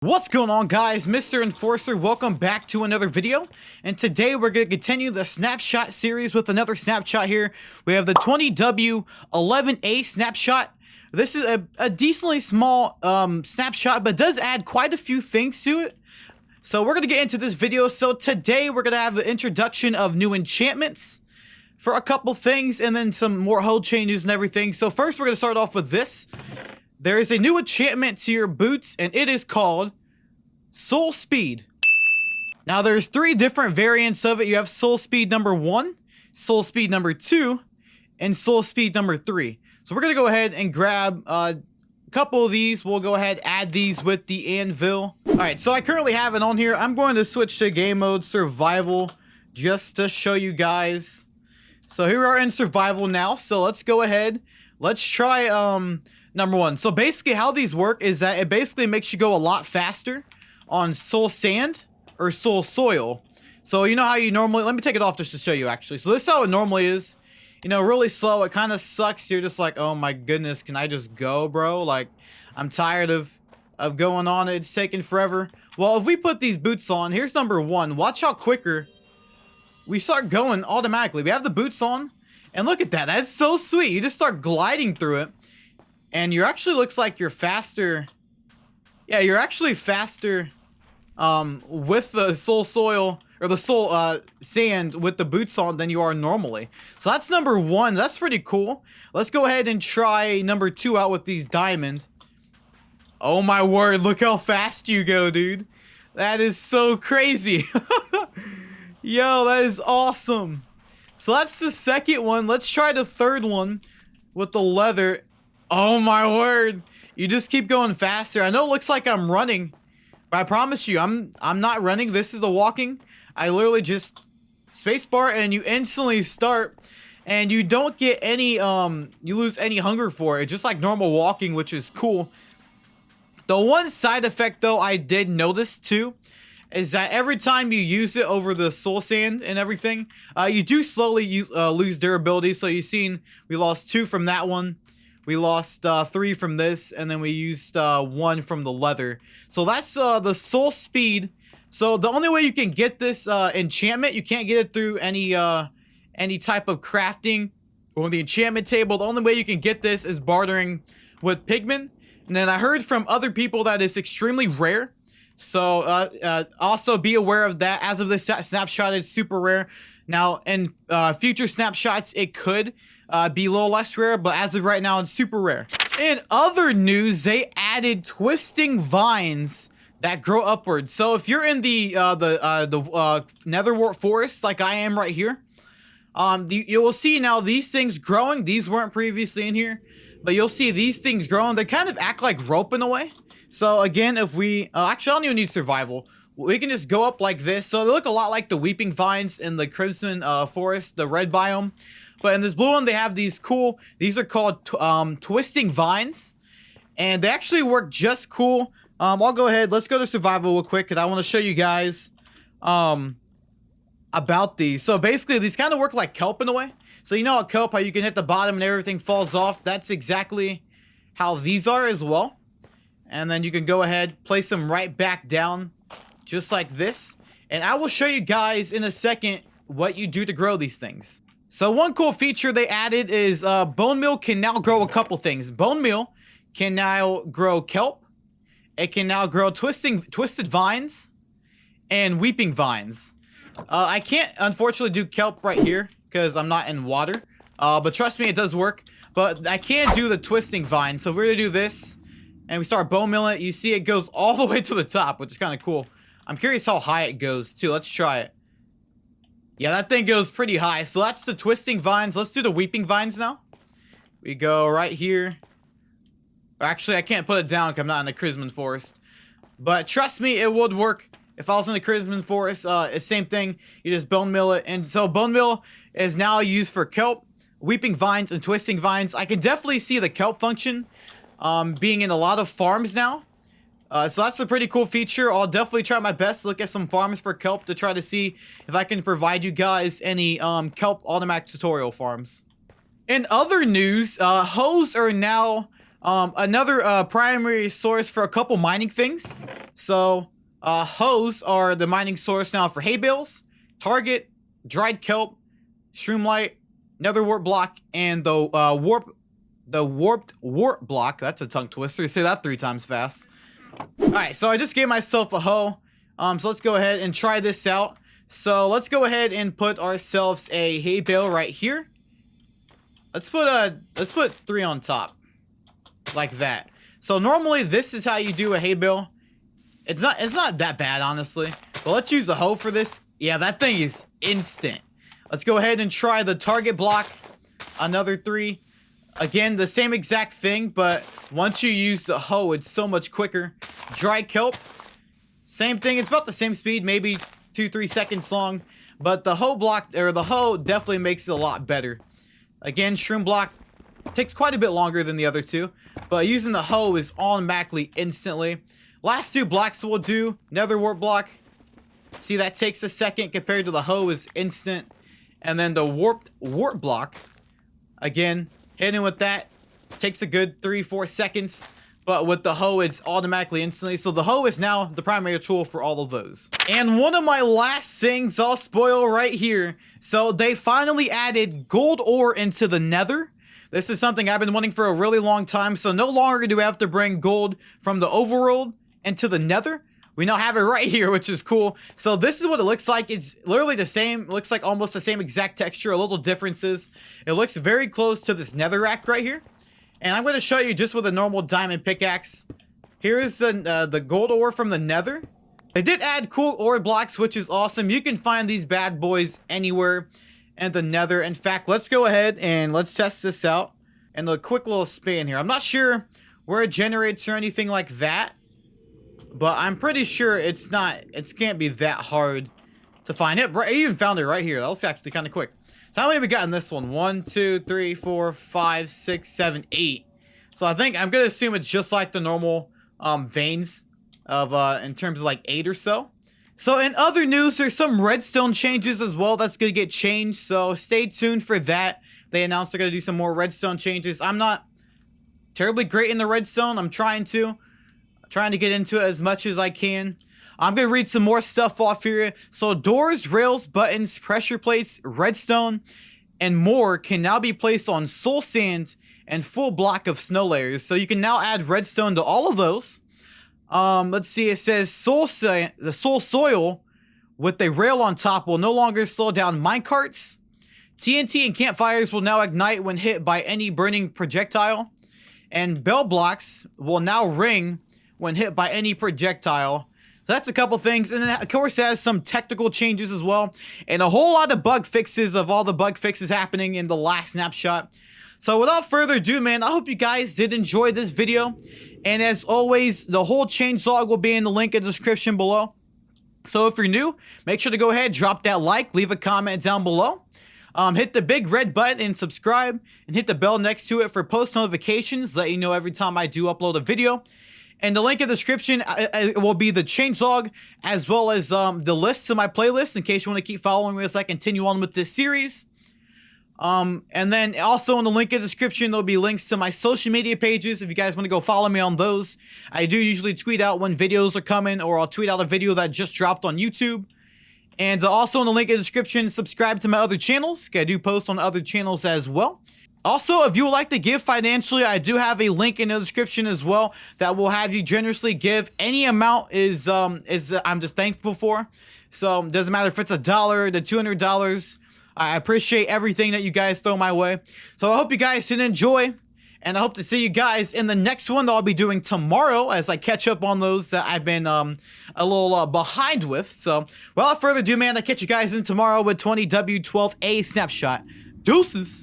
What's going on, guys? MrEnforcer, welcome back to another video. And today we're going to continue the Snapshot series with another snapshot here. We have the 20W11A snapshot. This is a decently small snapshot, but does add quite a few things to it. So we're going to get into this video. So today we're going to have the introduction of new enchantments for a couple things, and then some more hull changes and everything. So first we're going to start off with this. There is a new enchantment to your boots, and it is called Soul Speed. Now, there's three different variants of it. You have Soul Speed number 1, Soul Speed number 2, and Soul Speed number 3. So we're going to go ahead and grab a couple of these. We'll go ahead and add these with the anvil. Alright, so I currently have it on here. I'm going to switch to game mode survival just to show you guys. So here we are in survival now. So let's go ahead. Let's try number 1. So basically how these work is that it basically makes you go a lot faster on soul sand or soul soil. So you know how you normally, let me take it off just to show you actually. So this is how it normally is. You know, really slow. It kind of sucks. You're just like, oh my goodness, can I just go, bro? Like, I'm tired of going on. It's taking forever. Well, if we put these boots on, here's number 1. Watch how quicker we start going automatically. We have the boots on, and look at that. That's so sweet. You just start gliding through it. And you actually looks like you're faster. Yeah, you're actually faster with the soul soil or the soul sand with the boots on than you are normally. So that's number 1. That's pretty cool. Let's go ahead and try number 2 out with these diamond. Oh my word, look how fast you go, dude. That is so crazy. Yo, that is awesome. So that's the second one. Let's try the third one with the leather. Oh my word. You just keep going faster. I know it looks like I'm running, but I promise you, I'm not running. This is the walking. I literally just spacebar and you instantly start, and you don't get any you lose any hunger for it. Just like normal walking, which is cool. The one side effect though I did notice too is that every time you use it over the soul sand and everything, you do slowly lose durability. So you've seen we lost 2 from that one. We lost 3 from this, and then we used 1 from the leather. So that's the soul speed. So the only way you can get this enchantment, you can't get it through any type of crafting or the enchantment table. The only way you can get this is bartering with pigmen. And then I heard from other people that it's extremely rare. So also be aware of that. As of this snapshot, it's super rare. Now, in future snapshots, it could be a little less rare, but as of right now, it's super rare. In other news, they added twisting vines that grow upwards. So if you're in the Nether forest, like I am right here, you will see now these things growing. These weren't previously in here, but you'll see these things growing. They kind of act like rope in a way. So again, if we actually, I don't even need survival. We can just go up like this. So they look a lot like the weeping vines in the crimson forest, the red biome. But in this blue one, they have these cool, these are called twisting vines. And they actually work just cool. I'll go ahead, let's go to survival real quick, because I want to show you guys about these. So basically, these kind of work like kelp in a way. So you know how kelp, how you can hit the bottom and everything falls off? That's exactly how these are as well. And then you can go ahead, place them right back down, just like this. And I will show you guys in a second what you do to grow these things. So one cool feature they added is bone meal can now grow a couple things. Bone meal can now grow kelp. It can now grow twisted vines and weeping vines. I can't unfortunately do kelp right here because I'm not in water. But trust me, it does work. But I can do the twisting vine. So if we're gonna do this and we start bone milling it, you see it goes all the way to the top, which is kind of cool. I'm curious how high it goes too. Let's try it. Yeah, that thing goes pretty high. So that's the twisting vines. Let's do the weeping vines now. We go right here. Actually, I can't put it down because I'm not in the Crimson Forest. But trust me, it would work if I was in the Crimson Forest. It's same thing. You just bone mill it. And so bone mill is now used for kelp, weeping vines, and twisting vines. I can definitely see the kelp function being in a lot of farms now. So that's a pretty cool feature. I'll definitely try my best to look at some farms for kelp to try to see if I can provide you guys any kelp automatic tutorial farms. In other news, hoes are now Another primary source for a couple mining things. So hoes are the mining source now for hay bales, target, dried kelp, shroomlight, nether wart block, and the warped wart block. That's a tongue twister. You say that 3 times fast. Alright, so I just gave myself a hoe. So let's go ahead and try this out. So let's go ahead and put ourselves a hay bale right here. Let's put 3 on top. Like that. So normally this is how you do a hay bale. It's not that bad, honestly. But let's use a hoe for this. Yeah, that thing is instant. Let's go ahead and try the target block. Another 3. Again, the same exact thing, but once you use the hoe, it's so much quicker. Dry kelp. Same thing. It's about the same speed, maybe 2-3 seconds long. But the hoe block, or the hoe definitely makes it a lot better. Again, shroom block takes quite a bit longer than the other 2. But using the hoe is automatically instantly. Last 2 blocks we'll do. Nether wart block. See, that takes a second compared to the hoe is instant. And then the warped wart block. Again, hitting with that takes a good 3-4 seconds. But with the hoe, it's automatically instantly. So the hoe is now the primary tool for all of those. And one of my last things I'll spoil right here. So they finally added gold ore into the nether. This is something I've been wanting for a really long time. So no longer do we have to bring gold from the overworld into the nether. We now have it right here, which is cool. So this is what it looks like. It's literally the same. It looks like almost the same exact texture. A little differences. It looks very close to this netherrack right here. And I'm going to show you just with a normal diamond pickaxe. Here is the gold ore from the nether. They did add cool ore blocks, which is awesome. You can find these bad boys anywhere in the nether. In fact, let's go ahead and let's test this out. And a quick little spin here. I'm not sure where it generates or anything like that. But I'm pretty sure it can't be that hard to find it. I even found it right here. That was actually kind of quick. So how many have we got in this one? 1, 2, 3, 4, 5, 6, 7, 8. So I think I'm going to assume it's just like the normal veins of in terms of like 8 or so. So in other news, there's some redstone changes as well that's going to get changed. So stay tuned for that. They announced they're going to do some more redstone changes. I'm not terribly great in the redstone. I'm trying to get into it as much as I can. I'm going to read some more stuff off here. So doors, rails, buttons, pressure plates, redstone, and more can now be placed on soul sand and full block of snow layers. So you can now add redstone to all of those. Let's see. It says the soul soil with a rail on top will no longer slow down minecarts. TNT and campfires will now ignite when hit by any burning projectile. And bell blocks will now ring when hit by any projectile. So that's a couple things. And then, of course, it has some technical changes as well. And a whole lot of bug fixes of all the bug fixes happening in the last snapshot. So without further ado, man, I hope you guys did enjoy this video. And as always, the whole change log will be in the link in the description below. So if you're new, make sure to go ahead, drop that like, leave a comment down below. Hit the big red button and subscribe. And hit the bell next to it for post notifications. Let you know every time I do upload a video. And the link in the description will be the changelog as well as the list to my playlist in case you want to keep following me as I continue on with this series. And then also in the link in the description, there'll be links to my social media pages if you guys want to go follow me on those. I do usually tweet out when videos are coming, or I'll tweet out a video that just dropped on YouTube. And also in the link in the description, subscribe to my other channels. I do post on other channels as well. Also, if you would like to give financially, I do have a link in the description as well that will have you generously give. Any amount is I'm just thankful for. So it doesn't matter if it's $1 to $200. I appreciate everything that you guys throw my way. So I hope you guys did enjoy, and I hope to see you guys in the next one that I'll be doing tomorrow as I catch up on those that I've been a little behind with. So without further ado, man, I'll catch you guys in tomorrow with 20W12A Snapshot. Deuces.